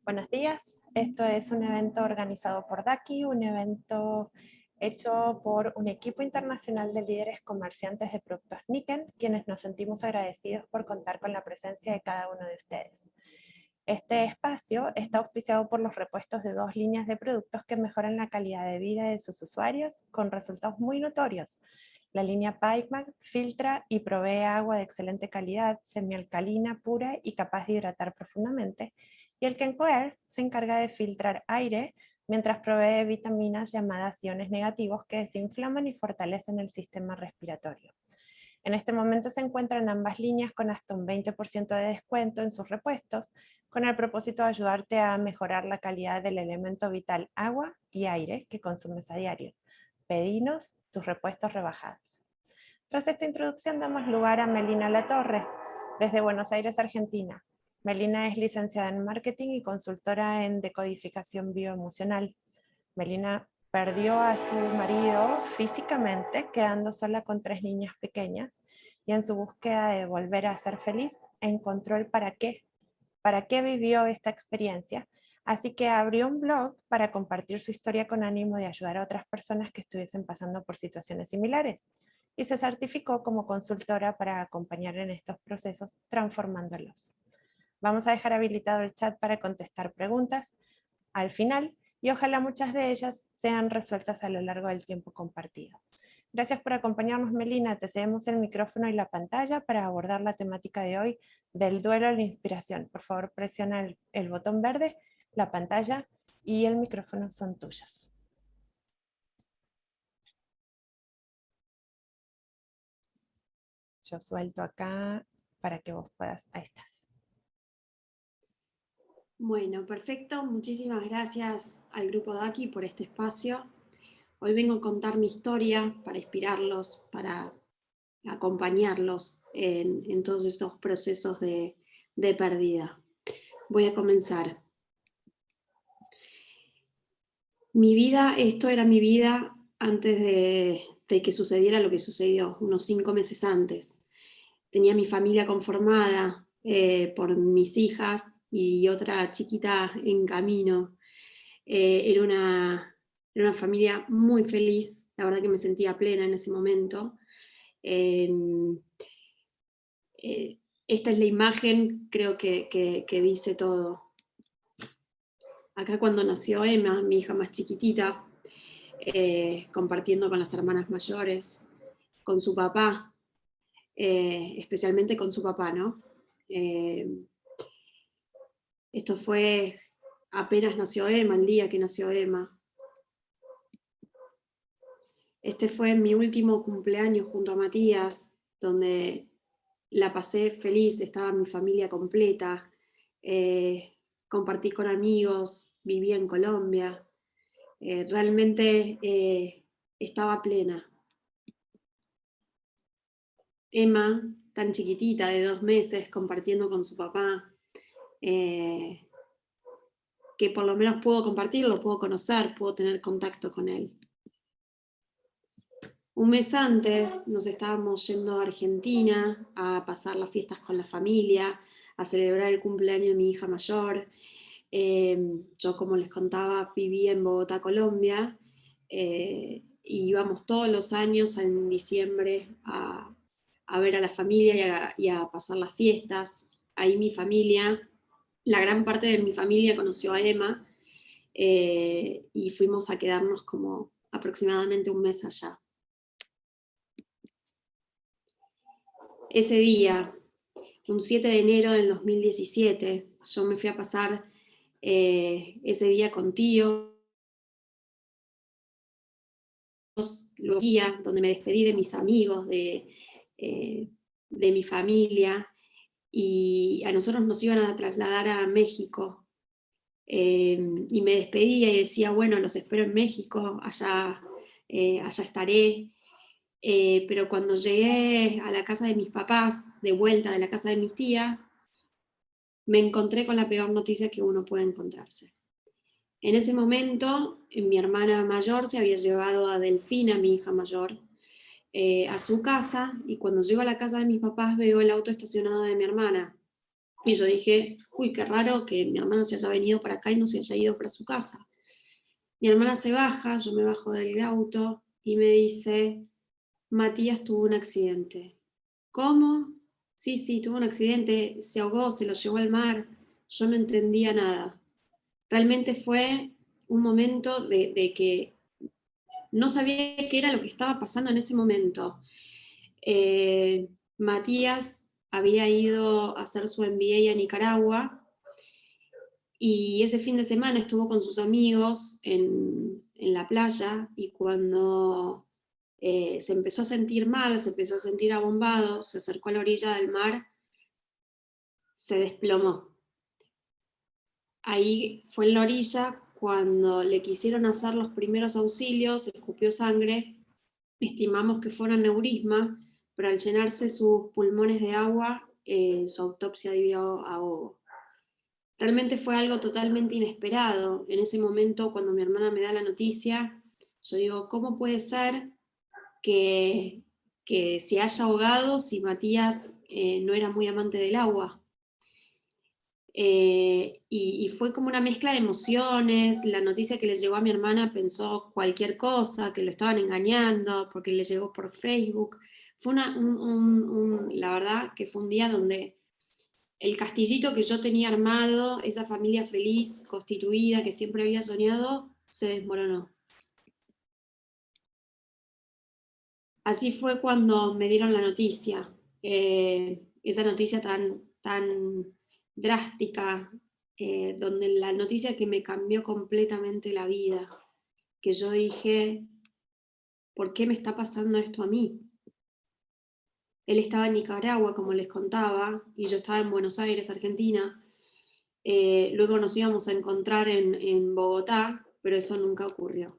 Buenos días, esto es un evento organizado por DACI, un evento hecho por un equipo internacional de líderes comerciantes de productos Niken, quienes nos sentimos agradecidos por contar con la presencia de cada uno de ustedes. Este espacio está auspiciado por los repuestos de 2 líneas de productos que mejoran la calidad de vida de sus usuarios con resultados muy notorios. La línea Pikeman filtra y provee agua de excelente calidad, semialcalina, pura y capaz de hidratar profundamente. Y el Kenkoair se encarga de filtrar aire mientras provee vitaminas llamadas iones negativos que desinflaman y fortalecen el sistema respiratorio. En este momento se encuentran ambas líneas con hasta un 20% de descuento en sus repuestos, con el propósito de ayudarte a mejorar la calidad del elemento vital agua y aire que consumes a diario. Pedinos tus repuestos rebajados. Tras esta introducción damos lugar a Melina Latorre, desde Buenos Aires, Argentina. Melina es licenciada en marketing y consultora en decodificación bioemocional. Melina perdió a su marido físicamente, quedando sola con 3 niñas pequeñas, y en su búsqueda de volver a ser feliz, encontró el para qué vivió esta experiencia. Así que abrió un blog para compartir su historia con ánimo de ayudar a otras personas que estuviesen pasando por situaciones similares. Y se certificó como consultora para acompañar en estos procesos, transformándolos. Vamos a dejar habilitado el chat para contestar preguntas al final y ojalá muchas de ellas sean resueltas a lo largo del tiempo compartido. Gracias por acompañarnos, Melina. Te cedemos el micrófono y la pantalla para abordar la temática de hoy del duelo a la inspiración. Por favor, presiona el botón verde, la pantalla y el micrófono son tuyos. Yo suelto acá para que vos puedas. Ahí estás. Bueno, perfecto. Muchísimas gracias al Grupo DACI por este espacio. Hoy vengo a contar mi historia para inspirarlos, para acompañarlos en todos estos procesos de pérdida. Voy a comenzar. Mi vida, esto era mi vida antes de que sucediera lo que sucedió, unos 5 meses antes. Tenía mi familia conformada por mis hijas y otra chiquita en camino. Era una familia muy feliz, la verdad que me sentía plena en ese momento. Esta es la imagen, creo que dice todo. Acá cuando nació Emma, mi hija más chiquitita, compartiendo con las hermanas mayores, con su papá, especialmente con su papá, ¿no? Esto fue apenas nació Emma, el día que nació Emma. Este fue mi último cumpleaños junto a Matías, donde la pasé feliz, estaba mi familia completa, compartí con amigos, vivía en Colombia, realmente estaba plena. Emma, tan chiquitita, de 2 meses, compartiendo con su papá, que por lo menos puedo compartirlo, puedo conocer, puedo tener contacto con él. Un mes antes nos estábamos yendo a Argentina a pasar las fiestas con la familia, a celebrar el cumpleaños de mi hija mayor. Yo, como les contaba, vivía en Bogotá, Colombia, y íbamos todos los años en diciembre a ver a la familia y a pasar las fiestas. Ahí mi familia, la gran parte de mi familia conoció a Emma, y fuimos a quedarnos como aproximadamente un mes allá. Ese día, un 7 de enero del 2017, yo me fui a pasar ese día con tíos, luego día donde me despedí de mis amigos, de mi familia, y a nosotros nos iban a trasladar a México. Y me despedía y decía, bueno, los espero en México, allá estaré. Pero cuando llegué a la casa de mis papás, de vuelta de la casa de mis tías, me encontré con la peor noticia que uno puede encontrarse. En ese momento, mi hermana mayor se había llevado a Delfina, mi hija mayor, a su casa, y cuando llego a la casa de mis papás veo el auto estacionado de mi hermana. Y yo dije, uy, qué raro que mi hermana se haya venido para acá y no se haya ido para su casa. Mi hermana se baja, yo me bajo del auto y me dice, Matías tuvo un accidente. ¿Cómo? Sí, sí, tuvo un accidente, se ahogó, se lo llevó al mar. Yo no entendía nada. Realmente fue un momento de que no sabía qué era lo que estaba pasando en ese momento. Matías había ido a hacer su MBA a Nicaragua y ese fin de semana estuvo con sus amigos en la playa, y cuando se empezó a sentir mal, se empezó a sentir abombado, se acercó a la orilla del mar, se desplomó. Ahí fue en la orilla cuando le quisieron hacer los primeros auxilios, escupió sangre, estimamos que fue un aneurisma, pero al llenarse sus pulmones de agua, su autopsia dio ahogo. Realmente fue algo totalmente inesperado. En ese momento, cuando mi hermana me da la noticia, yo digo, ¿cómo puede ser que, que se haya ahogado si Matías no era muy amante del agua? Y fue como una mezcla de emociones. La noticia que le llegó a mi hermana pensó cualquier cosa, que lo estaban engañando porque le llegó por Facebook. Fue la verdad que fue un día donde el castillito que yo tenía armado, esa familia feliz, constituida, que siempre había soñado, se desmoronó. Así fue cuando me dieron la noticia, esa noticia tan drástica, donde la noticia que me cambió completamente la vida, que yo dije, ¿por qué me está pasando esto a mí? Él estaba en Nicaragua, como les contaba, y yo estaba en Buenos Aires, Argentina. Luego nos íbamos a encontrar en Bogotá, pero eso nunca ocurrió.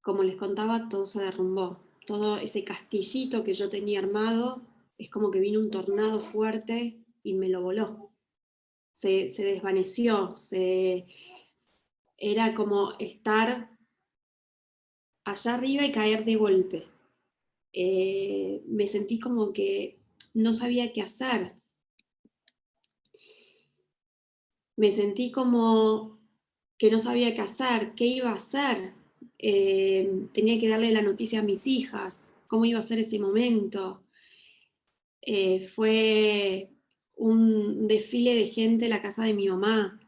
Como les contaba, todo se derrumbó. Todo ese castillito que yo tenía armado, es como que vino un tornado fuerte y me lo voló. Se desvaneció, era como estar allá arriba y caer de golpe. Me sentí como que no sabía qué hacer. Me sentí como que no sabía qué hacer, qué iba a hacer. Tenía que darle la noticia a mis hijas, cómo iba a ser ese momento. Fue un desfile de gente en la casa de mi mamá.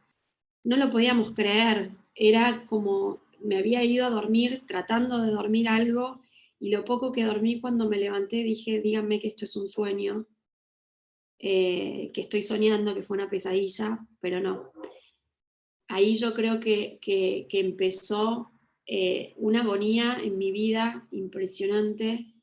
No lo podíamos creer. Era como, me había ido a dormir tratando de dormir algo, y lo poco que dormí, cuando me levanté dije, díganme que esto es un sueño, que estoy soñando, que fue una pesadilla, pero no. Ahí yo creo que empezó una agonía en mi vida impresionante.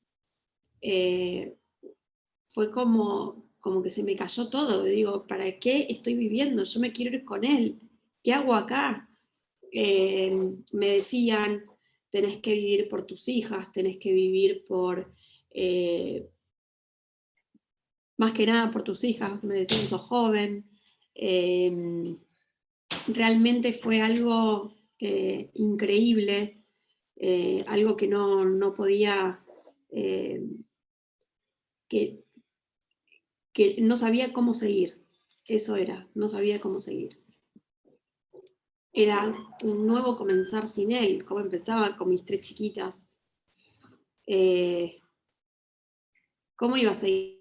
Fue como que se me cayó todo. Digo, ¿para qué estoy viviendo? Yo me quiero ir con él. ¿Qué hago acá? Me decían, tenés que vivir por tus hijas, tenés que vivir más que nada por tus hijas, me decían, sos joven. Realmente fue algo increíble, algo que no podía, que, que no sabía cómo seguir. Eso era, no sabía cómo seguir. Era un nuevo comenzar sin él, como empezaba con mis 3 chiquitas. ¿Cómo iba a seguir?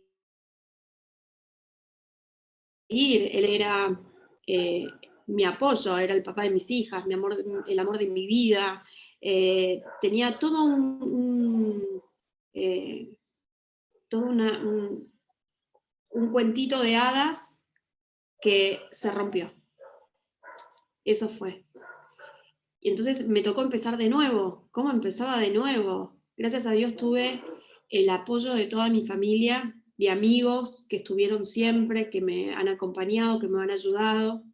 Él era mi apoyo, era el papá de mis hijas, mi amor, el amor de mi vida. Tenía todo todo un cuentito de hadas que se rompió. Eso fue. Y entonces me tocó empezar de nuevo. ¿Cómo empezaba de nuevo? Gracias a Dios tuve el apoyo de toda mi familia, de amigos que estuvieron siempre, que me han acompañado, que me han ayudado.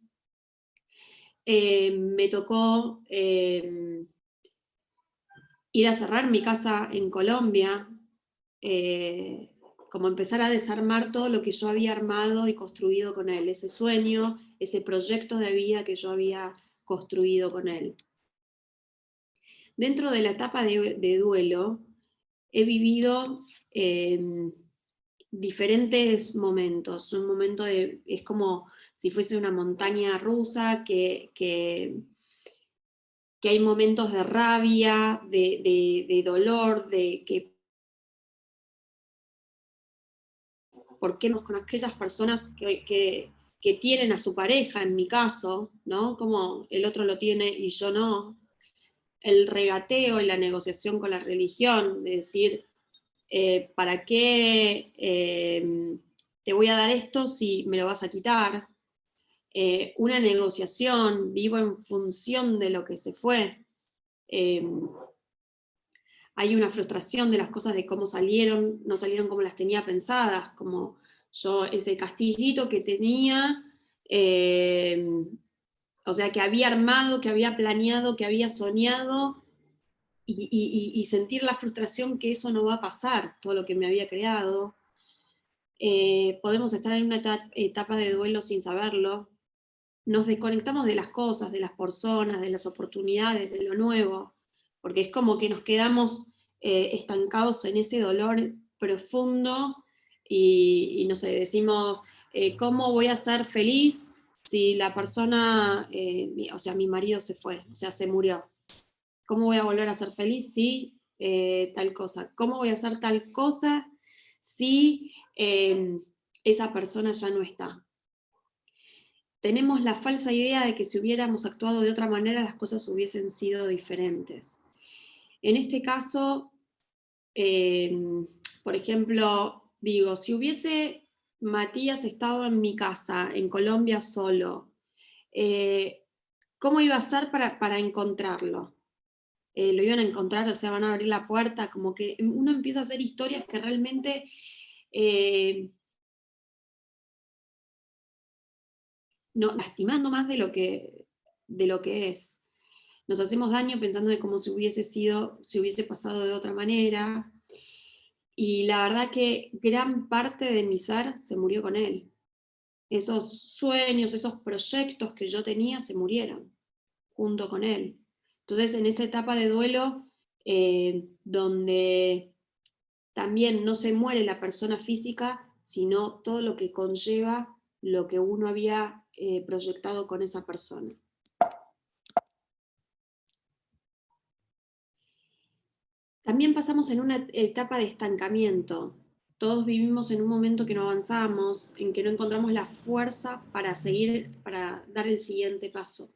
Me tocó ir a cerrar mi casa en Colombia, como empezar a desarmar todo lo que yo había armado y construido con él, ese sueño, ese proyecto de vida que yo había construido con él. Dentro de la etapa de duelo, he vivido diferentes momentos. Un momento es como si fuese una montaña rusa que hay momentos de rabia, de dolor, de que por qué no con aquellas personas que tienen a su pareja, en mi caso, ¿no? Como el otro lo tiene y yo no. El regateo y la negociación con la religión, de decir, ¿para qué te voy a dar esto si me lo vas a quitar? Una negociación, vivo en función de lo que se fue. Hay una frustración de las cosas, de cómo salieron, no salieron como las tenía pensadas, como yo ese castillito que tenía, o sea, que había armado, que había planeado, que había soñado, y sentir la frustración que eso no va a pasar, todo lo que me había creado. Podemos estar en una etapa de duelo sin saberlo. Nos desconectamos de las cosas, de las personas, de las oportunidades, de lo nuevo, porque es como que nos quedamos estancados en ese dolor profundo y no sé, decimos, ¿cómo voy a ser feliz si la persona, o sea, mi marido se fue, o sea, se murió? ¿Cómo voy a volver a ser feliz si tal cosa? ¿Cómo voy a hacer tal cosa si esa persona ya no está? Tenemos la falsa idea de que si hubiéramos actuado de otra manera las cosas hubiesen sido diferentes. En este caso, por ejemplo, digo, si hubiese Matías estado en mi casa, en Colombia solo, ¿cómo iba a ser para encontrarlo? Lo iban a encontrar, o sea, van a abrir la puerta, como que uno empieza a hacer historias que realmente no, lastimando más de lo que es. Nos hacemos daño pensando de cómo si hubiese sido, si hubiese pasado de otra manera. Y la verdad que gran parte de mi ser se murió con él. Esos sueños, esos proyectos que yo tenía se murieron junto con él. Entonces, en esa etapa de duelo, donde también no se muere la persona física, sino todo lo que conlleva lo que uno había proyectado con esa persona. También pasamos en una etapa de estancamiento. Todos vivimos en un momento que no avanzamos, en que no encontramos la fuerza para seguir, para dar el siguiente paso.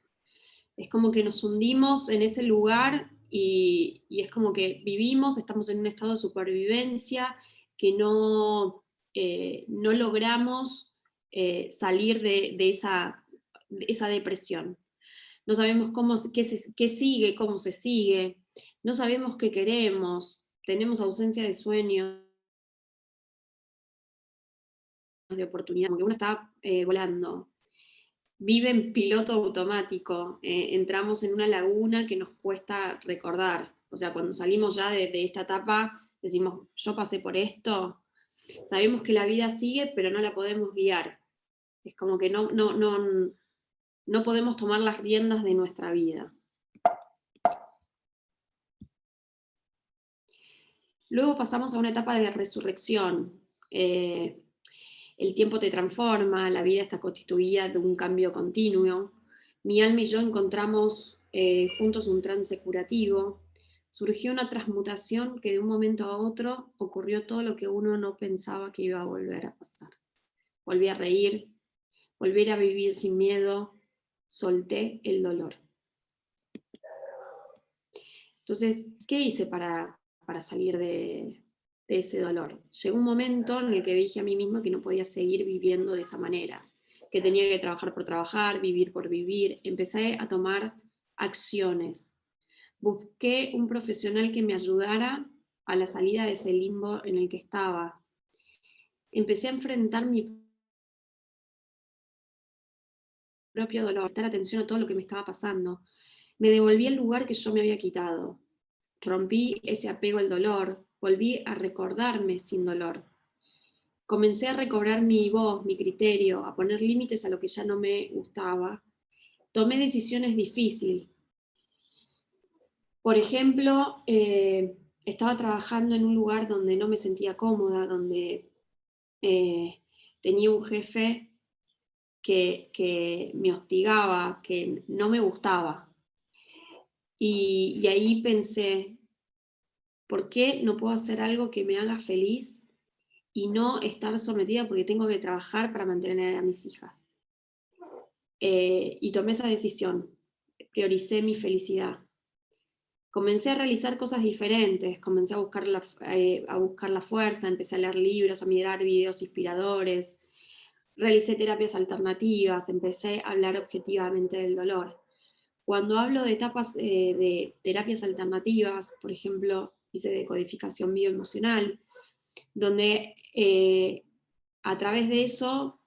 Es como que nos hundimos en ese lugar y es como que vivimos, estamos en un estado de supervivencia, que no logramos salir de esa depresión. No sabemos qué sigue, cómo se sigue, no sabemos qué queremos, tenemos ausencia de sueños, de oportunidad, como que uno está volando. Vive en piloto automático, entramos en una laguna que nos cuesta recordar. O sea, cuando salimos ya de esta etapa, decimos, yo pasé por esto, sabemos que la vida sigue, pero no la podemos guiar. Es como que no podemos tomar las riendas de nuestra vida. Luego pasamos a una etapa de resurrección. El tiempo te transforma, la vida está constituida de un cambio continuo. Mi alma y yo encontramos juntos un trance curativo. Surgió una transmutación que de un momento a otro ocurrió todo lo que uno no pensaba que iba a volver a pasar. Volví a reír, volví a vivir sin miedo, solté el dolor. Entonces, ¿qué hice para salir de ese dolor? Llegó un momento en el que dije a mí misma que no podía seguir viviendo de esa manera, que tenía que trabajar por trabajar, vivir por vivir. Empecé a tomar acciones. Busqué un profesional que me ayudara a la salida de ese limbo en el que estaba. Empecé a enfrentar mi propio dolor, prestar atención a todo lo que me estaba pasando. Me devolví el lugar que yo me había quitado. Rompí ese apego al dolor, volví a recordarme sin dolor. Comencé a recobrar mi voz, mi criterio, a poner límites a lo que ya no me gustaba. Tomé decisiones difíciles. Por ejemplo, estaba trabajando en un lugar donde no me sentía cómoda, donde tenía un jefe que me hostigaba, que no me gustaba. Y ahí pensé, ¿por qué no puedo hacer algo que me haga feliz y no estar sometida porque tengo que trabajar para mantener a mis hijas? Y tomé esa decisión, prioricé mi felicidad. Comencé a realizar cosas diferentes, comencé a buscar la fuerza, empecé a leer libros, a mirar videos inspiradores, realicé terapias alternativas, empecé a hablar objetivamente del dolor. Cuando hablo de etapas de terapias alternativas, por ejemplo, hice decodificación bioemocional, donde a través de eso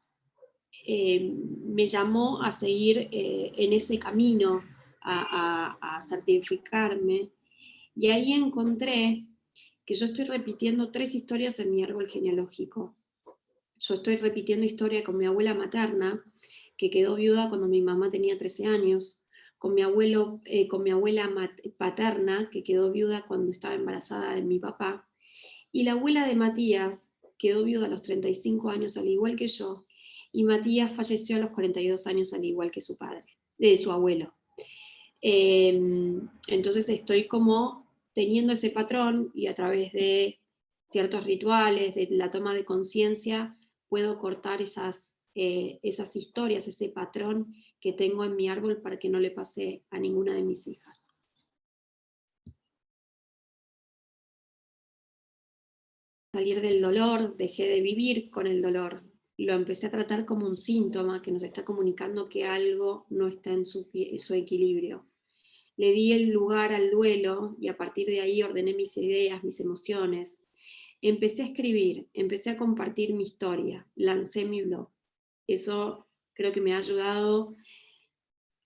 me llamó a seguir en ese camino, a certificarme, y ahí encontré que yo estoy repitiendo 3 historias en mi árbol genealógico. Yo estoy repitiendo historia con mi abuela materna, que quedó viuda cuando mi mamá tenía 13 años, con mi abuela paterna, que quedó viuda cuando estaba embarazada de mi papá, y la abuela de Matías quedó viuda a los 35 años, al igual que yo, y Matías falleció a los 42 años, al igual que su padre, de su abuelo. Entonces estoy como teniendo ese patrón y a través de ciertos rituales, de la toma de conciencia, puedo cortar esas historias, ese patrón que tengo en mi árbol para que no le pase a ninguna de mis hijas. Salir del dolor, dejé de vivir con el dolor, lo empecé a tratar como un síntoma que nos está comunicando que algo no está en su equilibrio. Le di el lugar al duelo y a partir de ahí ordené mis ideas, mis emociones. Empecé a escribir, empecé a compartir mi historia, lancé mi blog. Eso creo que me ha ayudado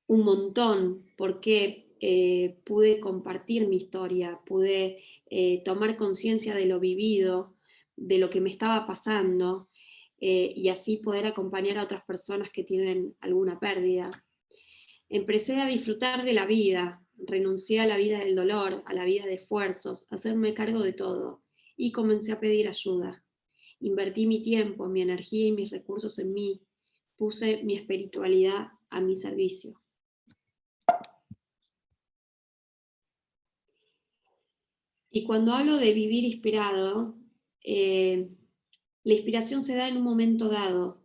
un montón porque pude compartir mi historia, pude tomar conciencia de lo vivido, de lo que me estaba pasando y así poder acompañar a otras personas que tienen alguna pérdida. Empecé a disfrutar de la vida, renuncié a la vida del dolor, a la vida de esfuerzos, a hacerme cargo de todo y comencé a pedir ayuda. Invertí mi tiempo, mi energía y mis recursos en mí, puse mi espiritualidad a mi servicio. Y cuando hablo de vivir inspirado, la inspiración se da en un momento dado.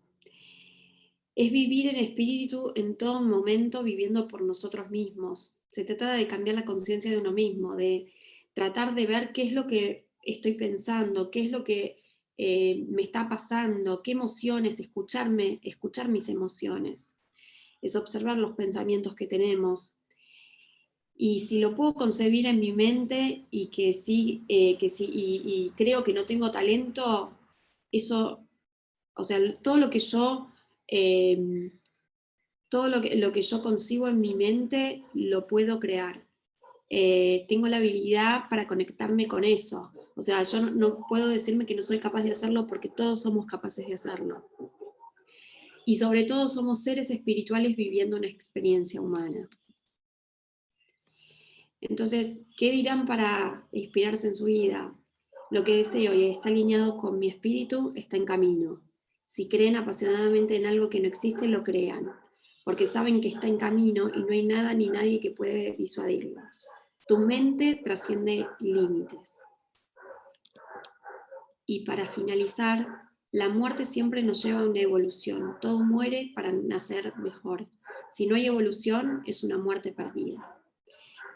Es vivir en espíritu en todo momento, viviendo por nosotros mismos. Se trata de cambiar la conciencia de uno mismo, de tratar de ver qué es lo que estoy pensando, qué es lo que me está pasando, qué emociones, escuchar mis emociones. Es observar los pensamientos que tenemos. Y si lo puedo concebir en mi mente y que sí, y creo que no tengo talento, eso, o sea, todo lo que yo yo concibo en mi mente lo puedo crear. Tengo la habilidad para conectarme con eso. O sea, yo no puedo decirme que no soy capaz de hacerlo porque todos somos capaces de hacerlo. Y sobre todo somos seres espirituales viviendo una experiencia humana. Entonces, ¿qué dirán para inspirarse en su vida? Lo que deseo y está alineado con mi espíritu está en camino. Si creen apasionadamente en algo que no existe, lo crean, porque saben que está en camino y no hay nada ni nadie que puede disuadirlos. Tu mente trasciende límites. Y para finalizar, la muerte siempre nos lleva a una evolución. Todo muere para nacer mejor. Si no hay evolución, es una muerte perdida.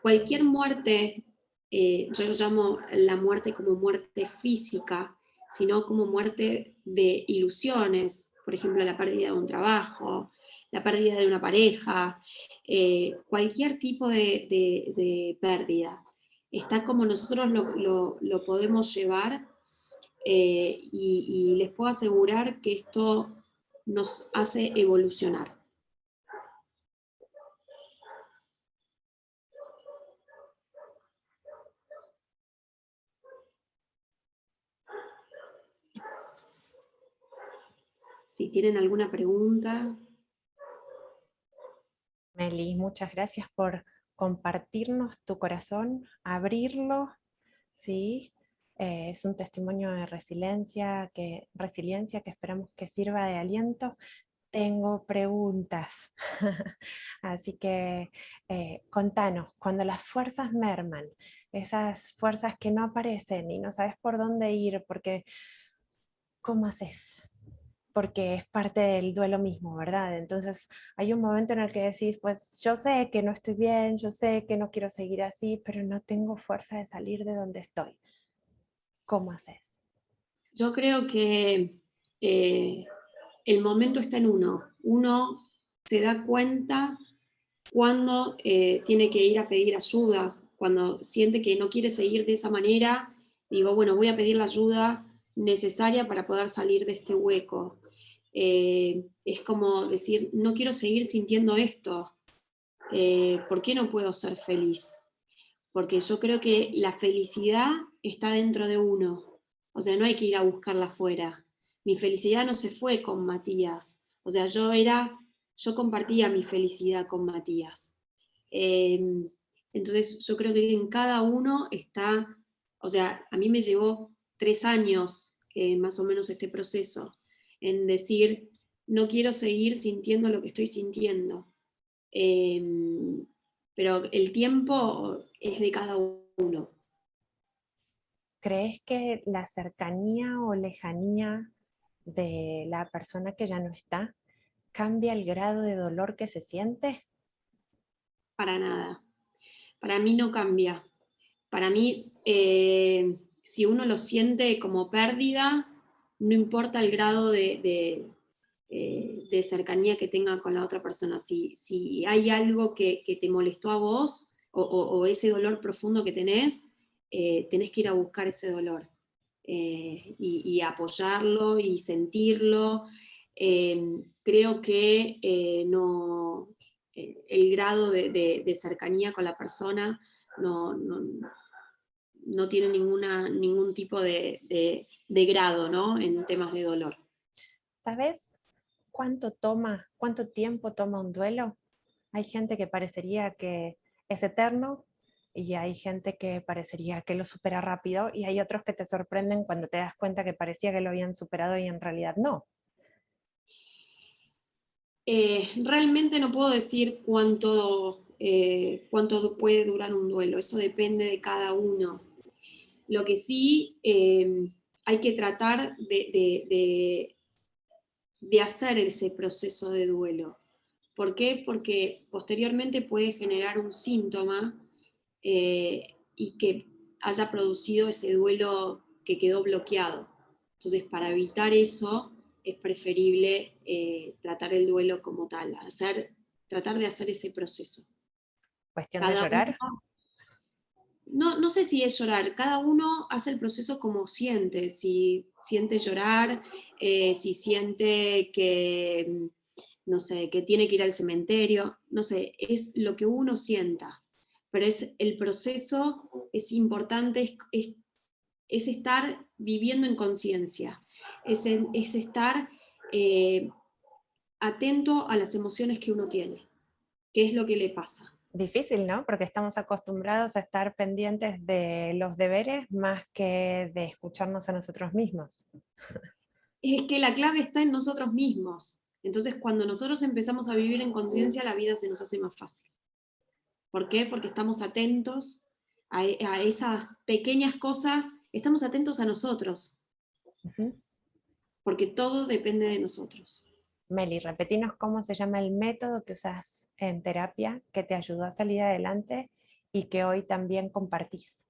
Cualquier muerte, yo lo llamo la muerte como muerte física, sino como muerte de ilusiones, por ejemplo, la pérdida de un trabajo, la pérdida de una pareja, cualquier tipo de pérdida. Está como nosotros lo podemos llevar y les puedo asegurar que esto nos hace evolucionar. Si tienen alguna pregunta. Meli, muchas gracias por compartirnos tu corazón, abrirlo, ¿sí? Es un testimonio de resiliencia que esperamos que sirva de aliento. Tengo preguntas. Así que contanos, cuando las fuerzas merman, esas fuerzas que no aparecen y no sabes por dónde ir, porque ¿cómo haces? Porque es parte del duelo mismo, ¿verdad? Entonces hay un momento en el que decís, pues yo sé que no estoy bien, yo sé que no quiero seguir así, pero no tengo fuerza de salir de donde estoy. ¿Cómo haces? Yo creo que el momento está en uno. Uno se da cuenta cuando tiene que ir a pedir ayuda, cuando siente que no quiere seguir de esa manera, digo, bueno, voy a pedir la ayuda necesaria para poder salir de este hueco. Es como decir, no quiero seguir sintiendo esto, ¿por qué no puedo ser feliz? Porque yo creo que la felicidad está dentro de uno, o sea, no hay que ir a buscarla afuera. Mi felicidad no se fue con Matías, o sea, yo compartía mi felicidad con Matías. Eh, entonces yo creo que en cada uno está, o sea, a mí me llevó 3 años más o menos este proceso, en decir, no quiero seguir sintiendo lo que estoy sintiendo. Eh, pero el tiempo es de cada uno. ¿Crees que la cercanía o lejanía de la persona que ya no está cambia el grado de dolor que se siente? Para nada. Para mí no cambia. Para mí, si uno lo siente como pérdida, no importa el grado de cercanía que tenga con la otra persona. Si hay algo que te molestó a vos o ese dolor profundo que tenés que ir a buscar ese dolor y apoyarlo y sentirlo. Creo que no, el grado de cercanía con la persona no tiene ningún tipo de grado, ¿no? En temas de dolor. ¿Sabes cuánto tiempo toma un duelo? Hay gente que parecería que es eterno y hay gente que parecería que lo supera rápido y hay otros que te sorprenden cuando te das cuenta que parecía que lo habían superado y en realidad no. Realmente no puedo decir cuánto puede durar un duelo, eso depende de cada uno. Lo que sí hay que tratar de hacer ese proceso de duelo. ¿Por qué? Porque posteriormente puede generar un síntoma y que haya producido ese duelo que quedó bloqueado. Entonces, para evitar eso, es preferible tratar el duelo como tal, tratar de hacer ese proceso. Cuestión de Cada uno, llorar. no sé si es llorar, cada uno hace el proceso como siente, si siente llorar, si siente que, no sé, que tiene que ir al cementerio, no sé, es lo que uno sienta, pero es el proceso, es importante, es estar viviendo en conciencia, es estar atento a las emociones que uno tiene, qué es lo que le pasa. Difícil, ¿no? Porque estamos acostumbrados a estar pendientes de los deberes más que de escucharnos a nosotros mismos. Es que la clave está en nosotros mismos. Entonces, cuando nosotros empezamos a vivir en conciencia, la vida se nos hace más fácil. ¿Por qué? Porque estamos atentos a esas pequeñas cosas, estamos atentos a nosotros, Ujú. porque todo depende de nosotros. Meli, repetinos cómo se llama el método que usas en terapia que te ayudó a salir adelante y que hoy también compartís.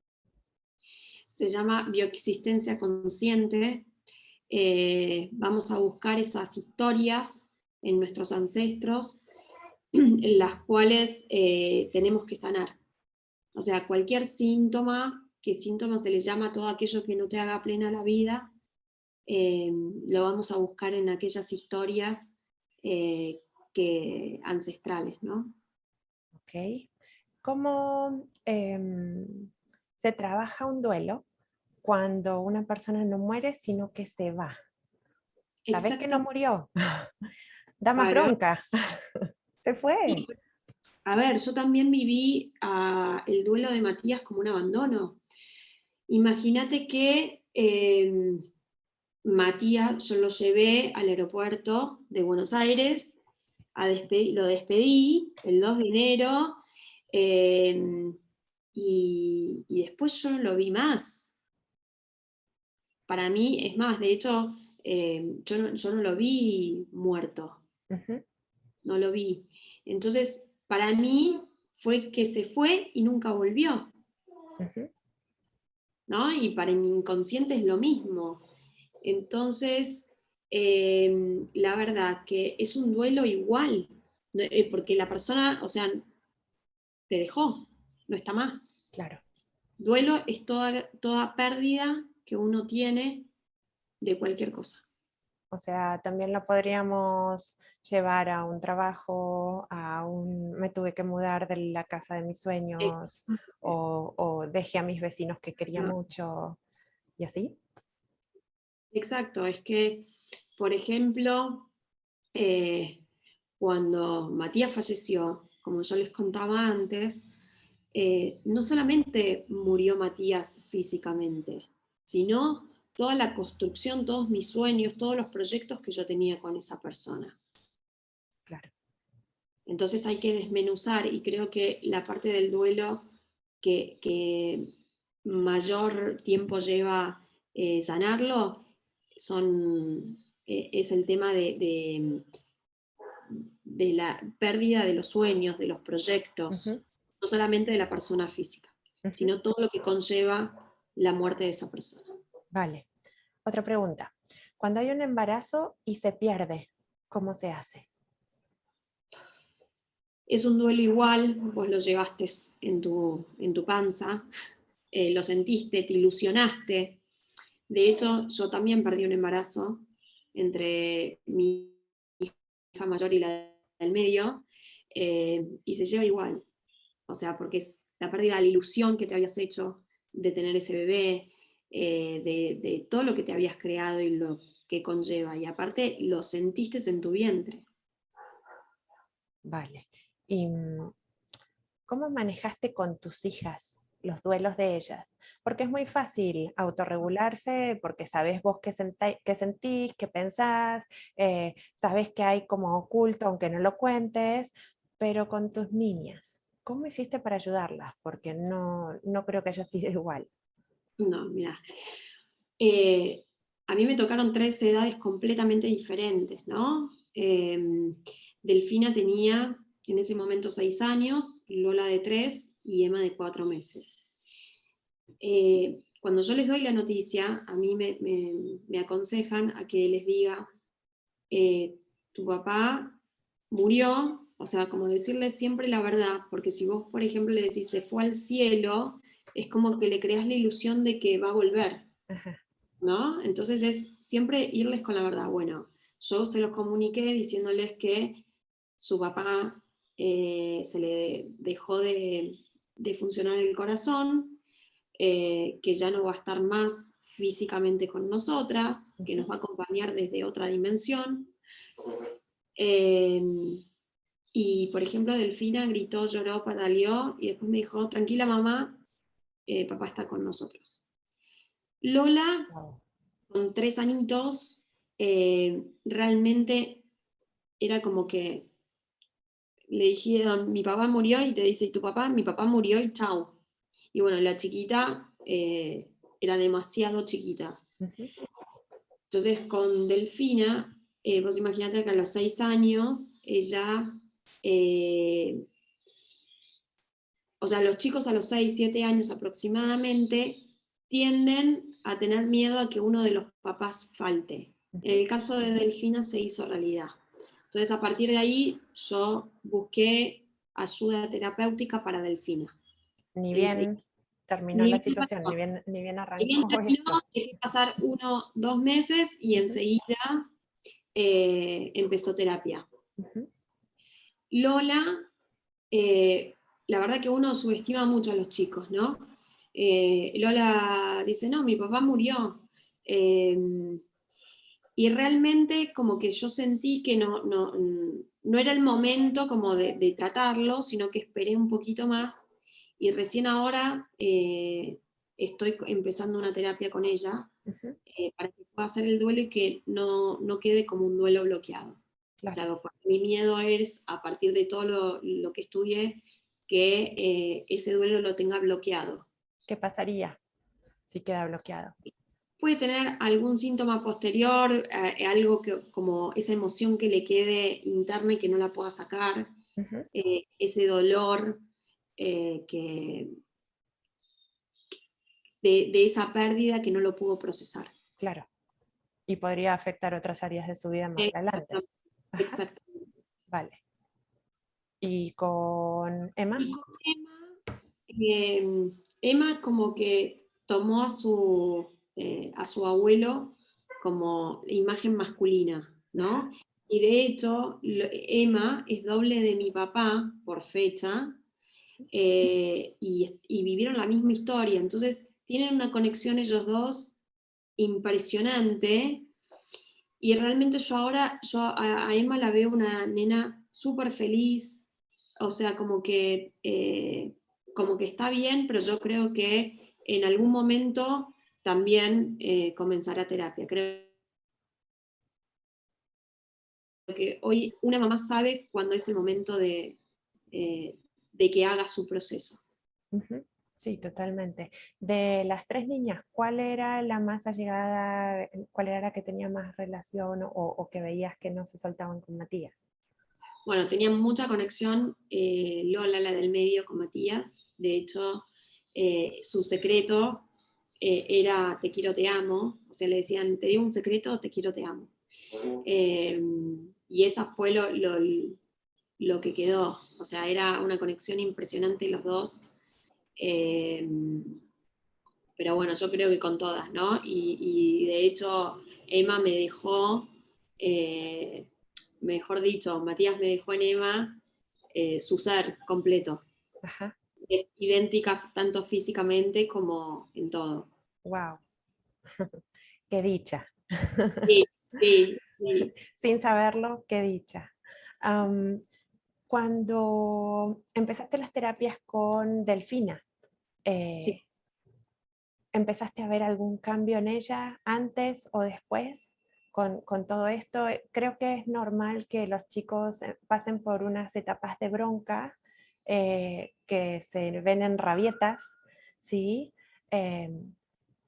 Se llama bioexistencia consciente. Vamos a buscar esas historias en nuestros ancestros, en las cuales tenemos que sanar. O sea, cualquier síntoma, que síntoma se le llama a todo aquello que no te haga plena la vida, lo vamos a buscar en aquellas historias ancestrales, ¿no? ¿Ok? ¿Cómo se trabaja un duelo cuando una persona no muere, sino que se va? ¿Sabés que no Exactamente. murió? Da más Claro. bronca. Se Y, fue. a ver, yo también viví el duelo de Matías como un abandono. Imagínate que Matías, yo lo llevé al aeropuerto de Buenos Aires, lo despedí el 2 de enero, y después yo no lo vi más. Para mí, es más, de hecho, yo no lo vi muerto, Ujú, no lo vi. Entonces, para mí fue que se fue y nunca volvió, ujú. ¿no? Y para mi inconsciente es lo mismo. Entonces, la verdad que es un duelo igual, porque la persona, o sea, te dejó, no está más. Claro. Duelo es toda pérdida que uno tiene de cualquier cosa. O sea, también lo podríamos llevar a un trabajo, me tuve que mudar de la casa de mis sueños, o dejé a mis vecinos que quería mucho, y así. Exacto, es que, por ejemplo, cuando Matías falleció, como yo les contaba antes, no solamente murió Matías físicamente, sino toda la construcción, todos mis sueños, todos los proyectos que yo tenía con esa persona. Claro. Entonces hay que desmenuzar, y creo que la parte del duelo que mayor tiempo lleva sanarlo es el tema de la pérdida de los sueños, de los proyectos, Ujú, no solamente de la persona física, ujú. sino todo lo que conlleva la muerte de esa persona. Vale. Otra pregunta. Cuando hay un embarazo y se pierde, ¿cómo se hace? Es un duelo igual, vos lo llevaste en tu panza, lo sentiste, te ilusionaste. De hecho, yo también perdí un embarazo entre mi hija mayor y la del medio, y se lleva igual. O sea, porque es la pérdida de la ilusión que te habías hecho de tener ese bebé, de todo lo que te habías creado y lo que conlleva. Y aparte lo sentiste en tu vientre. Vale. ¿Y cómo manejaste con tus hijas los duelos de ellas? Porque es muy fácil autorregularse, porque sabes vos qué sentís, qué pensás, sabes que hay como oculto, aunque no lo cuentes, pero con tus niñas, ¿cómo hiciste para ayudarlas? Porque no creo que haya sido igual. No, mira. Eh, a mí me tocaron 3 edades completamente diferentes, ¿no? Delfina tenía en ese momento 6 años, Lola de 3 y Emma de 4 meses. Cuando yo les doy la noticia, a mí me aconsejan a que les diga, tu papá murió, o sea, como decirles siempre la verdad, porque si vos, por ejemplo, le decís se fue al cielo, es como que le creas la ilusión de que va a volver, Ajá. ¿no? Entonces es siempre irles con la verdad. Bueno, yo se los comuniqué diciéndoles que su papá se le dejó de funcionar el corazón, que ya no va a estar más físicamente con nosotras, que Ujú. nos va a acompañar desde otra dimensión. Eh, y por ejemplo, Delfina gritó, lloró, pataleó y después me dijo, tranquila mamá, papá está con nosotros. Lola, Wow. con 3 añitos, realmente era como que le dijeron, mi papá murió, y te dice, ¿y tu papá? Mi papá murió y chau. Y bueno, la chiquita era demasiado chiquita. Ujú. Entonces, con Delfina, vos imaginate que a los 6 años, ella, eh, o sea, los chicos a los 6, 7 años aproximadamente, tienden a tener miedo a que uno de los papás falte. En Ujú. el caso de Delfina se hizo realidad. Entonces, a partir de ahí, yo busqué ayuda terapéutica para Delfina. Ni Enseguida, bien terminó ni la bien situación, pasó. ni bien Ni bien arrancó terminó, esto. tiene que pasar 1, 2 meses y Ujú, enseguida empezó terapia. ujú. Lola, la verdad que uno subestima mucho a los chicos, ¿no? Lola dice, no, mi papá murió. Eh, y realmente como que yo sentí que no era el momento como de tratarlo, sino que esperé un poquito más, y recién ahora estoy empezando una terapia con ella Ujú, para que pueda hacer el duelo y que no quede como un duelo bloqueado. O claro. sea, porque mi miedo es, a partir de todo lo que estudié, que ese duelo lo tenga bloqueado. ¿Qué pasaría si queda bloqueado? Puede tener algún síntoma posterior, algo que, como esa emoción que le quede interna y que no la pueda sacar, Ujú, ese dolor que, de esa pérdida que no lo pudo procesar. claro. Y podría afectar otras áreas de su vida más adelante. Exactamente. Ajá, Exactamente. vale. ¿Y con Emma? Y con Emma como que tomó a su abuelo como imagen masculina, Ajá, ¿no? Y de hecho, Emma es doble de mi papá por fecha, y vivieron la misma historia. Entonces, tienen una conexión ellos dos impresionante. Y realmente yo a Emma la veo una nena súper feliz, o sea, como que está bien, pero yo creo que en algún momento también comenzará terapia. Creo que hoy una mamá sabe cuándo es el momento de que haga su proceso. ujú. Sí, totalmente. De las tres niñas, ¿cuál era la más allegada, cuál era la que tenía más relación o que veías que no se soltaban con Matías? Bueno, tenía mucha conexión Lola, la del medio, con Matías. De hecho, su secreto era te quiero, te amo. O sea, le decían, te digo un secreto, te quiero, te amo. Eh, y esa fue lo que quedó. O sea, era una conexión impresionante los dos. Eh, pero bueno, yo creo que con todas, ¿no? Y de hecho, Emma me dejó, eh, mejor dicho, Matías me dejó en Emma su ser completo. Ajá, Es idéntica tanto físicamente como en todo. wow, qué dicha. Sí, sí, sí. Sin saberlo, qué dicha. Am, Cuando empezaste las terapias con Delfina, Sí. eh, ¿empezaste a ver algún cambio en ella antes o después con todo esto? Creo que es normal que los chicos pasen por unas etapas de bronca, que se ven en rabietas, ¿sí?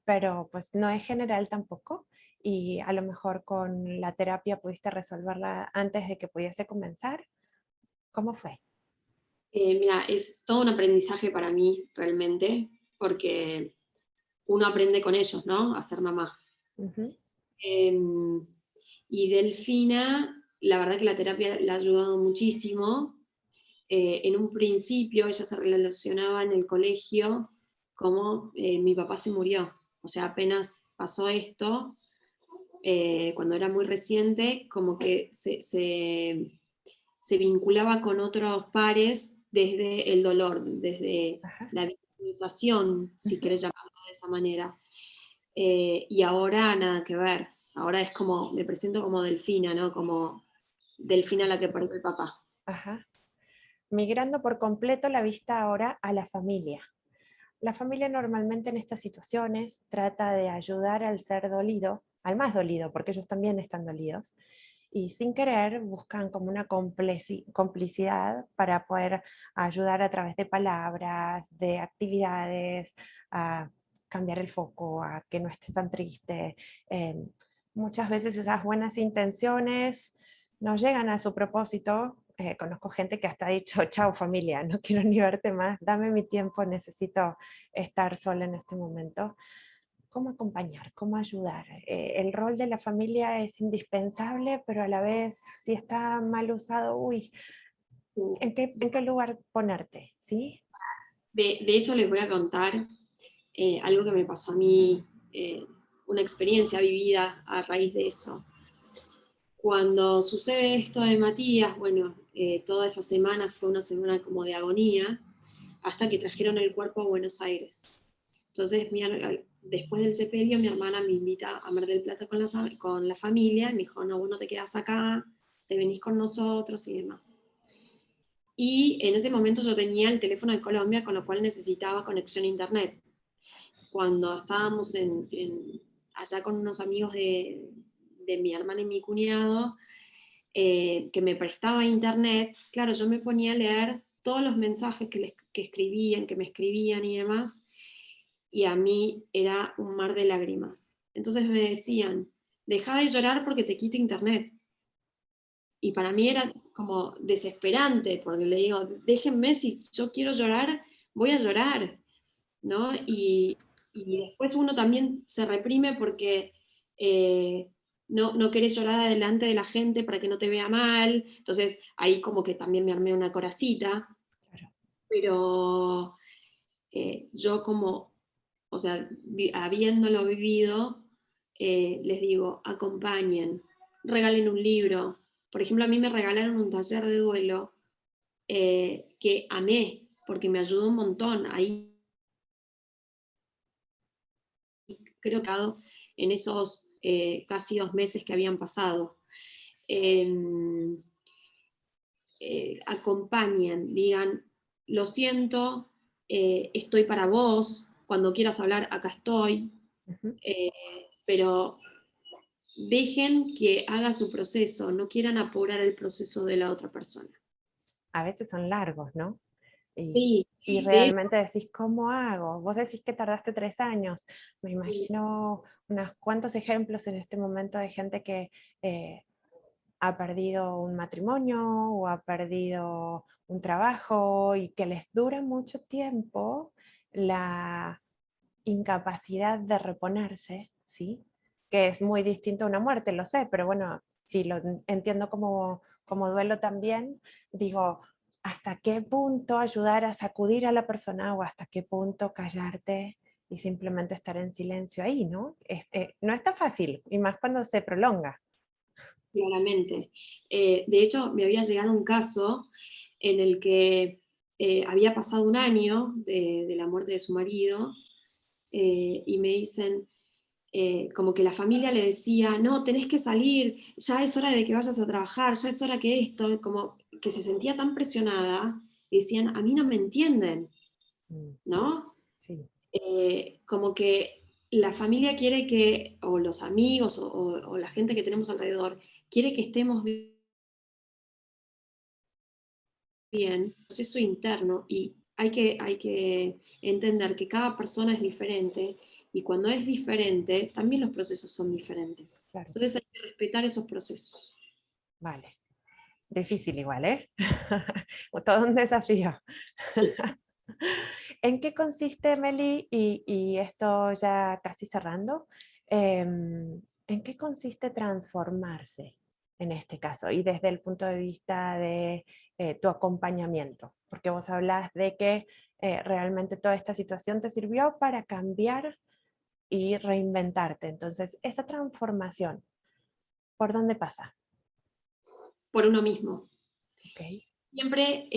Pero pues no es general tampoco y a lo mejor con la terapia pudiste resolverla antes de que pudiese comenzar. ¿Cómo fue? Mira, es todo un aprendizaje para mí realmente, porque uno aprende con ellos, ¿no? A ser mamá. Ujú, Eh, y Delfina, la verdad que la terapia la ha ayudado muchísimo. En un principio ella se relacionaba en el colegio como mi papá se murió. O sea, apenas pasó esto, cuando era muy reciente, como que se vinculaba con otros pares desde el dolor, desde ajá, la victimización, si ujú, querés llamarlo de esa manera. Y ahora nada que ver. Ahora es como, me presento como Delfina, ¿no? Como Delfina la que perdió el papá. ajá. Migrando por completo la vista ahora a la familia. La familia normalmente en estas situaciones trata de ayudar al ser dolido, al más dolido, porque ellos también están dolidos, y sin querer buscan como una complicidad para poder ayudar a través de palabras, de actividades, a cambiar el foco, a que no esté tan triste. Eh, Muchas veces esas buenas intenciones no llegan a su propósito. Conozco gente que hasta ha dicho, chao familia, no quiero ni verte más, dame mi tiempo, necesito estar sola en este momento. ¿Cómo acompañar? ¿Cómo ayudar? El rol de la familia es indispensable, pero a la vez, si está mal usado, uy, en qué lugar ponerte? ¿Sí? De hecho, les voy a contar algo que me pasó a mí, eh, una experiencia vivida a raíz de eso. Cuando sucede esto de Matías, bueno, toda esa semana fue una semana como de agonía, hasta que trajeron el cuerpo a Buenos Aires. Entonces, después del sepelio, mi hermana me invita a Mar del Plata con la familia, y me dijo, no, vos no te quedás acá, te venís con nosotros y demás. Y en ese momento yo tenía el teléfono de Colombia, con lo cual necesitaba conexión a internet. cuando estábamos allá con unos amigos de mi hermana y mi cuñado, que me prestaba internet, claro, yo me ponía a leer todos los mensajes que escribían, que me escribían y demás, y a mí era un mar de lágrimas. Entonces me decían, deja de llorar porque te quito internet. Y para mí era como desesperante, porque le digo, déjenme, si yo quiero llorar, voy a llorar, ¿no? Y después uno también se reprime porque no querés llorar delante de la gente para que no te vea mal, entonces ahí como que también me armé una coracita, Claro. pero yo como, o sea, habiéndolo vivido, les digo, acompañen, regalen un libro. Por ejemplo, a mí me regalaron un taller de duelo que amé, porque me ayudó un montón. Ahí creo que en esos casi 2 meses que habían pasado. Eh, Acompañen, digan, lo siento, estoy para vos, cuando quieras hablar, acá estoy, Ujú. eh, pero dejen que haga su proceso, no quieran apurar el proceso de la otra persona. A veces son largos, ¿no? Y, Sí, y sí, de realmente decís, ¿cómo hago? Vos decís que tardaste 3 años. Me hecho, imagino unos cuantos ejemplos en este momento de gente que eh, ha perdido un matrimonio o ha perdido un trabajo y que les dura mucho tiempo la incapacidad de reponerse, ¿sí? Que es muy distinto a una muerte, lo sé, pero bueno, si lo entiendo como duelo también, digo, ¿hasta qué punto ayudar a sacudir a la persona o hasta qué punto callarte y simplemente estar en silencio ahí, ¿no? No está fácil, y más cuando se prolonga. claramente. De hecho, me había llegado un caso en el que había pasado un año de la muerte de su marido y me dicen, como que la familia le decía, no, tenés que salir, ya es hora de que vayas a trabajar, ya es hora que esto, como que se sentía tan presionada, y decían, a mí no me entienden, Mm, ¿no? sí, Como que la familia quiere que, o los amigos, o la gente que tenemos alrededor, quiere que estemos bien, proceso interno, y hay que entender que cada persona es diferente, y cuando es diferente, también los procesos son diferentes. claro, Entonces hay que respetar esos procesos. vale. Difícil igual, ¿eh? Todo un desafío. ¿En qué consiste, Meli, y esto ya casi cerrando, en qué consiste transformarse en este caso y desde el punto de vista de tu acompañamiento? Porque vos hablas de que realmente toda esta situación te sirvió para cambiar y reinventarte. Entonces, esa transformación, ¿por dónde pasa? Por uno mismo. ¿Ok? Siempre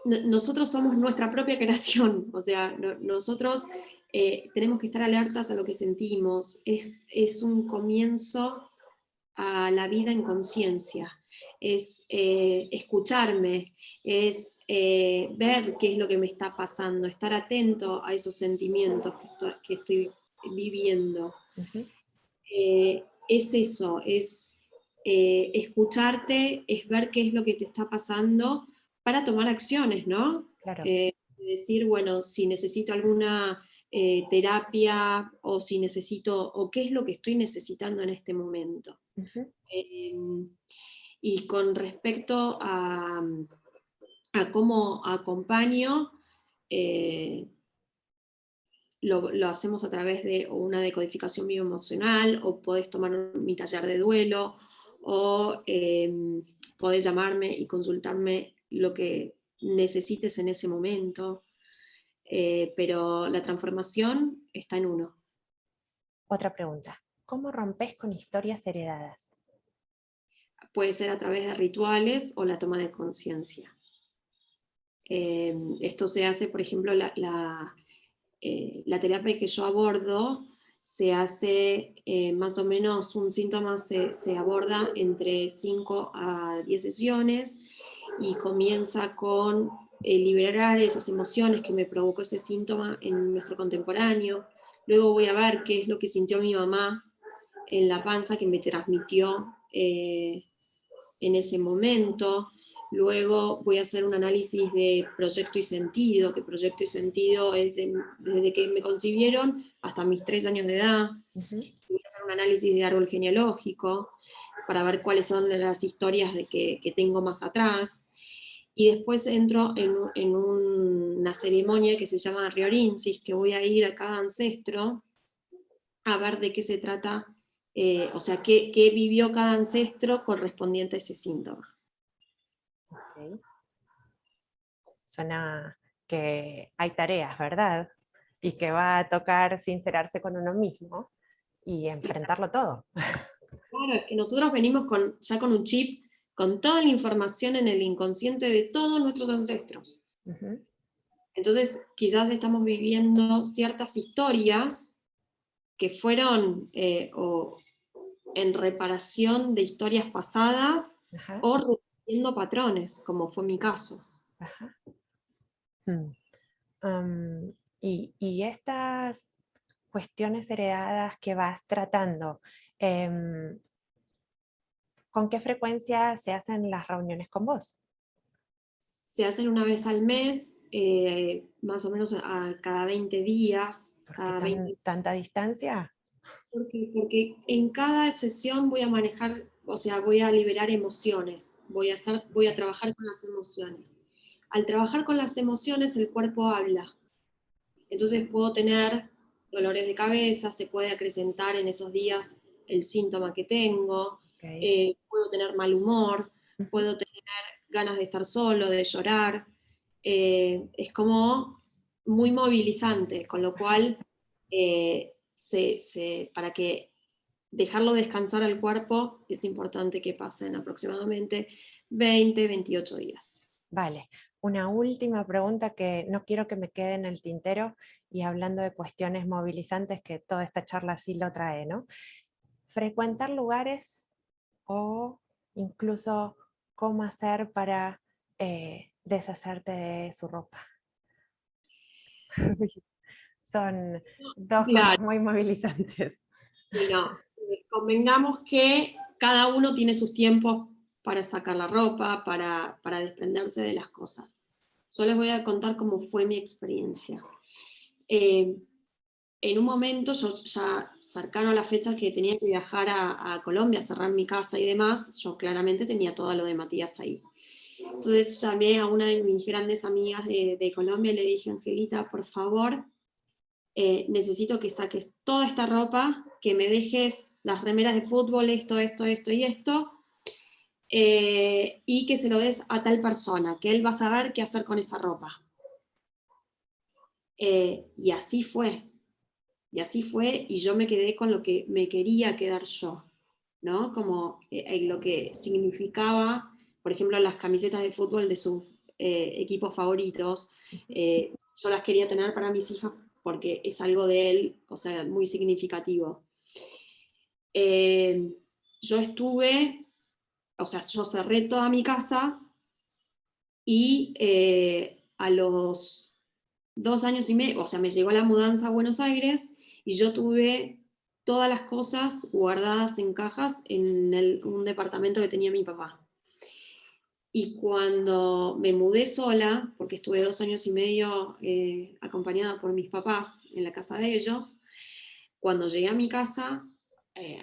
nosotros somos nuestra propia creación, o sea, nosotros tenemos que estar alertas a lo que sentimos, es un comienzo a la vida en conciencia, es escucharme, es ver qué es lo que me está pasando, estar atento a esos sentimientos que estoy viviendo. Ujú. Es eso, es escucharte, es ver qué es lo que te está pasando para tomar acciones, ¿no? Claro. Decir, bueno, si necesito alguna terapia o si necesito, o qué es lo que estoy necesitando en este momento. Ujú. Eh, y con respecto a cómo acompaño, eh, lo hacemos a través de una decodificación bioemocional, o podés tomar mi taller de duelo, o podés llamarme y consultarme lo que necesites en ese momento, pero la transformación está en uno. Otra pregunta. ¿Cómo rompes con historias heredadas? Puede ser a través de rituales o la toma de conciencia. Esto se hace, por ejemplo, la terapia que yo abordo se hace más o menos, un síntoma se aborda entre 5 a 10 sesiones, y comienza con liberar esas emociones que me provocó ese síntoma en nuestro contemporáneo. Luego voy a ver qué es lo que sintió mi mamá en la panza que me transmitió en ese momento. Luego voy a hacer un análisis de proyecto y sentido, que proyecto y sentido es desde que me concibieron hasta mis 3 años de edad. Voy a hacer un análisis de árbol genealógico para ver cuáles son las historias que tengo más atrás. Y después entro en una ceremonia que se llama Riorinsis, que voy a ir a cada ancestro a ver de qué se trata, o sea, qué vivió cada ancestro correspondiente a ese síntoma. Okay. Suena que hay tareas, ¿verdad? Y que va a tocar sincerarse con uno mismo y enfrentarlo todo. Claro, es que nosotros venimos ya con un chip, con toda la información en el inconsciente de todos nuestros ancestros. Entonces, quizás estamos viviendo ciertas historias que fueron o en reparación de historias pasadas. Ajá. O repitiendo patrones, como fue mi caso. Ajá. Y estas cuestiones heredadas que vas tratando, ¿con qué frecuencia se hacen las reuniones con vos? Se hacen una vez al mes, más o menos a cada 20 días. ¿Por qué tanta distancia? Porque en cada sesión voy a manejar, o sea, voy a liberar emociones, voy a trabajar con las emociones. Al trabajar con las emociones, el cuerpo habla. Entonces puedo tener dolores de cabeza, se puede acrecentar en esos días el síntoma que tengo, puedo tener mal humor, puedo tener ganas de estar solo, de llorar. Es como muy movilizante, con lo cual para que dejarlo descansar al cuerpo es importante que pasen aproximadamente 20-28 días. Vale, una última pregunta que no quiero que me quede en el tintero, y hablando de cuestiones movilizantes, que toda esta charla sí lo trae, ¿no? Frecuentar lugares o incluso cómo hacer para deshacerte de su ropa. Son dos cosas muy movilizantes. Sí, no. Convengamos que cada uno tiene sus tiempos para sacar la ropa, para desprenderse de las cosas. Yo les voy a contar cómo fue mi experiencia. En un momento, yo ya cercano a la fecha que tenía que viajar a Colombia, a cerrar mi casa y demás, yo claramente tenía todo lo de Matías ahí. Entonces llamé a una de mis grandes amigas de Colombia y le dije: Angelita, por favor, necesito que saques toda esta ropa, que me dejes las remeras de fútbol, esto y esto, y que se lo des a tal persona, que él va a saber qué hacer con esa ropa. Y así fue. Y yo me quedé con lo que me quería quedar yo, ¿no? Como lo que significaba, por ejemplo, las camisetas de fútbol de sus equipos favoritos. Yo las quería tener para mis hijas porque es algo de él, o sea, muy significativo. Yo cerré toda mi casa y a los 2 años y medio, o sea, me llegó la mudanza a Buenos Aires y yo tuve todas las cosas guardadas en cajas en un departamento que tenía mi papá. Y cuando me mudé sola, porque estuve 2 años y medio acompañada por mis papás en la casa de ellos, cuando llegué a mi casa,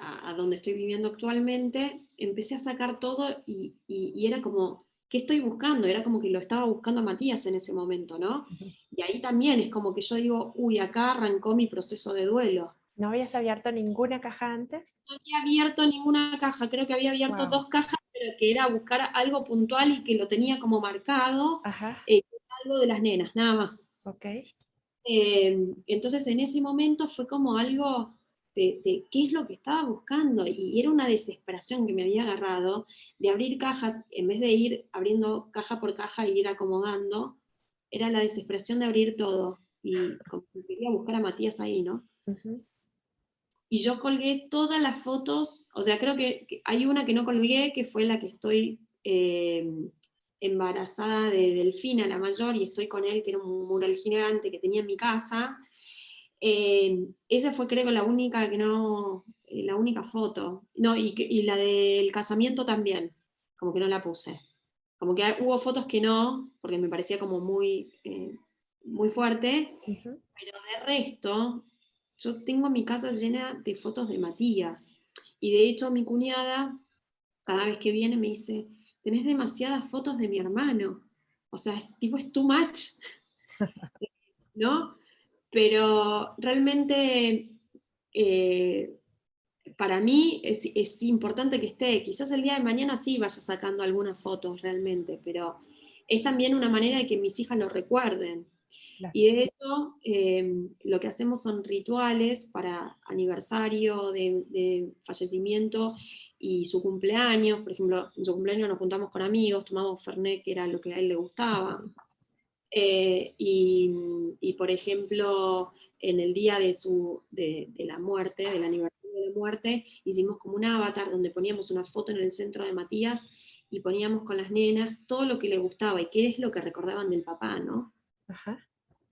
a donde estoy viviendo actualmente, empecé a sacar todo y era como, ¿qué estoy buscando? Era como que lo estaba buscando a Matías en ese momento, ¿no? Y ahí también es como que yo digo, uy, acá arrancó mi proceso de duelo. ¿No habías abierto ninguna caja antes? No había abierto ninguna caja, creo que había abierto 2 cajas, pero que era buscar algo puntual y que lo tenía como marcado, algo de las nenas, nada más. Okay. Entonces en ese momento fue como algo de qué es lo que estaba buscando, y era una desesperación que me había agarrado de abrir cajas, en vez de ir abriendo caja por caja y ir acomodando, era la desesperación de abrir todo, y como que quería buscar a Matías ahí, ¿no? Y yo colgué todas las fotos, o sea, creo que hay una que no colgué, que fue la que estoy embarazada de Delfina, la mayor, y estoy con él, que era un mural gigante que tenía en mi casa. Esa fue, creo, la única que no, la única foto. No, y la del casamiento también, como que no la puse. Como que hubo fotos que no, porque me parecía como muy fuerte, Ujú. pero de resto, yo tengo mi casa llena de fotos de Matías. Y de hecho mi cuñada, cada vez que viene, me dice, tenés demasiadas fotos de mi hermano. O sea, es too much, ¿no? Pero realmente eh, para mí es importante que esté. Quizás el día de mañana sí vaya sacando algunas fotos realmente, pero es también una manera de que mis hijas lo recuerden. Claro. Y de hecho, lo que hacemos son rituales para aniversario de fallecimiento y su cumpleaños. Por ejemplo, en su cumpleaños nos juntamos con amigos, tomamos Fernet, que era lo que a él le gustaba. Y, por ejemplo, en el día de la muerte, del aniversario de muerte, hicimos como un avatar donde poníamos una foto en el centro de Matías y poníamos con las nenas todo lo que le gustaba y qué es lo que recordaban del papá, ¿no? Ajá.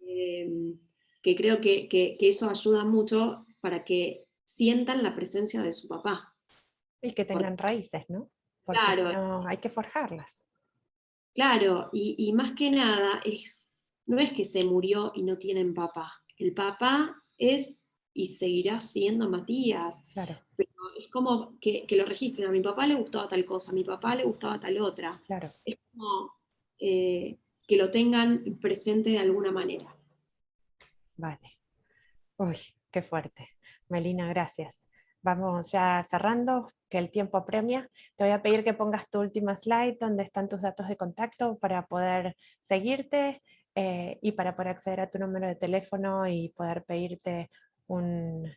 Eh, que creo que eso ayuda mucho para que sientan la presencia de su papá. Y que Porque, tengan raíces, ¿no? Porque si claro, no, hay que forjarlas. claro, y más que nada, no es que se murió y no tienen papá. El papá es y seguirá siendo Matías. Claro, Pero es como que lo registren. A mi papá le gustaba tal cosa, a mi papá le gustaba tal otra. claro. Es como que lo tengan presente de alguna manera. Vale. Uy, qué fuerte. Melina, gracias. Vamos ya cerrando, que el tiempo apremia. Te voy a pedir que pongas tu última slide donde están tus datos de contacto para poder seguirte y para poder acceder a tu número de teléfono y poder pedirte un,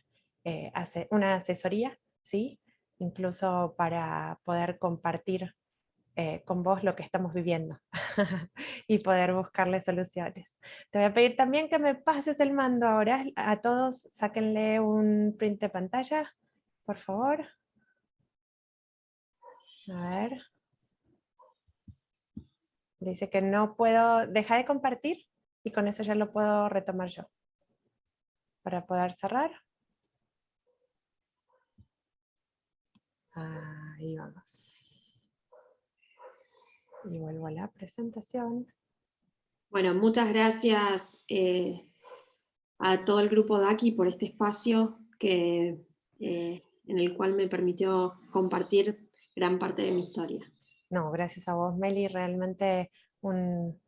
una asesoría, ¿sí? Incluso para poder compartir con vos lo que estamos viviendo y poder buscarle soluciones. Te voy a pedir también que me pases el mando ahora. A todos, sáquenle un print de pantalla, por favor. A ver. Dice que no puedo, deja de compartir y con eso ya lo puedo retomar yo. Para poder cerrar. Ahí vamos. Y vuelvo a la presentación. Bueno, muchas gracias a todo el grupo DACI por este espacio en el cual me permitió compartir gran parte de mi historia. No, gracias a vos, Meli. Realmente un,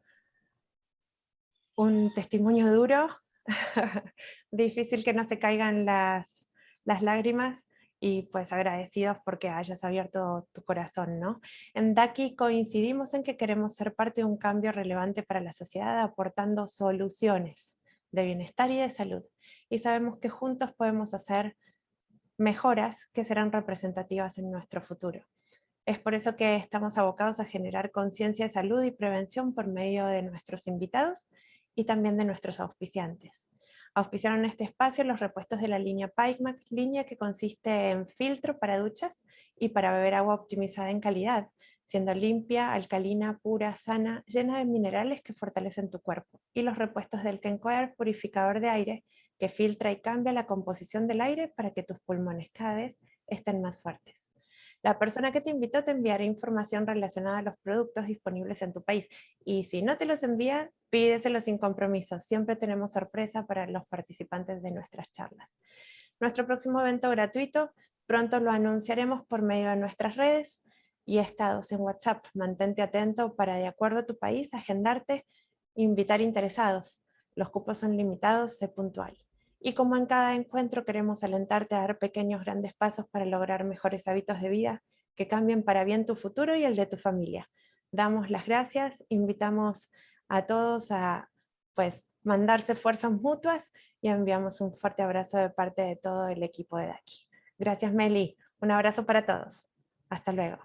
un testimonio duro, difícil que no se caigan las lágrimas y pues agradecidos porque hayas abierto tu corazón, ¿no? En DACI coincidimos en que queremos ser parte de un cambio relevante para la sociedad aportando soluciones de bienestar y de salud. Y sabemos que juntos podemos hacer mejoras que serán representativas en nuestro futuro. Es por eso que estamos abocados a generar conciencia de salud y prevención por medio de nuestros invitados y también de nuestros auspiciantes. Auspiciaron este espacio los repuestos de la línea PikeMac, línea que consiste en filtro para duchas y para beber agua optimizada en calidad, siendo limpia, alcalina, pura, sana, llena de minerales que fortalecen tu cuerpo. Y los repuestos del Kenkoer, purificador de aire, que filtra y cambia la composición del aire para que tus pulmones cada vez estén más fuertes. La persona que te invitó te enviará información relacionada a los productos disponibles en tu país y si no te los envía, pídeselo sin compromiso. Siempre tenemos sorpresa para los participantes de nuestras charlas. Nuestro próximo evento gratuito pronto lo anunciaremos por medio de nuestras redes y estados en WhatsApp. Mantente atento para, de acuerdo a tu país, agendarte e invitar interesados. Los cupos son limitados, sé puntual. Y como en cada encuentro queremos alentarte a dar pequeños grandes pasos para lograr mejores hábitos de vida que cambien para bien tu futuro y el de tu familia. Damos las gracias, invitamos a todos a pues mandarse fuerzas mutuas y enviamos un fuerte abrazo de parte de todo el equipo de Daki. Gracias, Meli. Un abrazo para todos. Hasta luego.